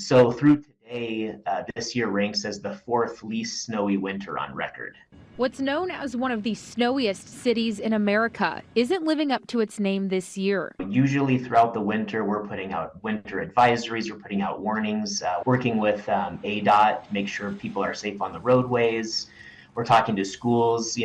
So through today, this year ranks as the fourth least snowy winter on record. What's known as one of the snowiest cities in America isn't living up to its name this year. Usually throughout the winter, we're putting out winter advisories, we're putting out warnings, working with ADOT to make sure people are safe on the roadways. We're talking to schools,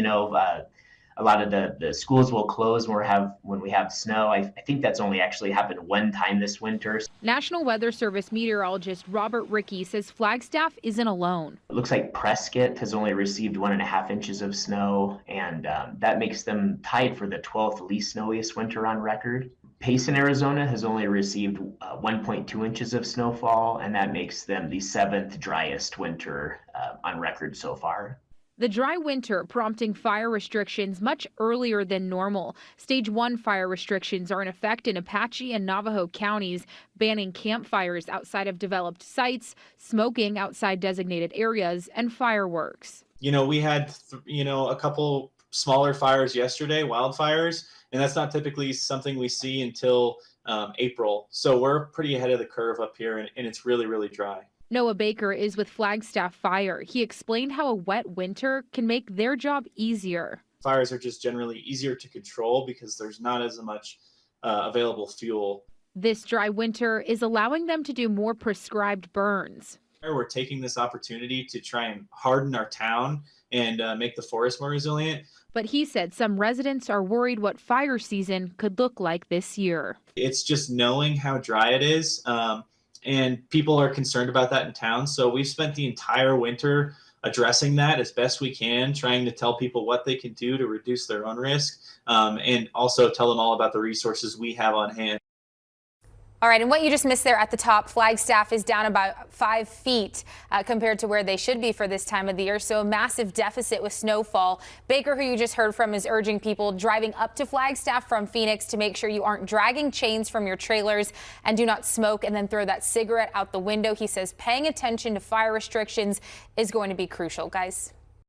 a lot of the schools will close when we have snow. I think that's only actually happened one time this winter. National Weather Service meteorologist Robert Rickey says Flagstaff isn't alone. It looks like Prescott has only received 1.5 inches of snow, and that makes them tied for the 12th least snowiest winter on record. Payson, Arizona has only received 1.2 inches of snowfall, and that makes them the seventh driest winter on record so far. The dry winter prompting fire restrictions much earlier than normal. Stage 1 fire restrictions are in effect in Apache and Navajo counties, banning campfires outside of developed sites, smoking outside designated areas, and fireworks. We had, a couple smaller fires yesterday, wildfires, and that's not typically something we see until April. So we're pretty ahead of the curve up here, and it's really, really dry. Noah Baker is with Flagstaff Fire. He explained how a wet winter can make their job easier. Fires are just generally easier to control because there's not as much available fuel. This dry winter is allowing them to do more prescribed burns. We're taking this opportunity to try and harden our town and make the forest more resilient. But he said some residents are worried what fire season could look like this year. It's just knowing how dry it is. And people are concerned about that in town. So we've spent the entire winter addressing that as best we can, trying to tell people what they can do to reduce their own risk, and also tell them all about the resources we have on hand. All right, and what you just missed there at the top, Flagstaff is down about 5 feet compared to where they should be for this time of the year. So a massive deficit with snowfall. Baker, who you just heard from, is urging people driving up to Flagstaff from Phoenix to make sure you aren't dragging chains from your trailers and do not smoke and then throw that cigarette out the window. He says paying attention to fire restrictions is going to be crucial, guys.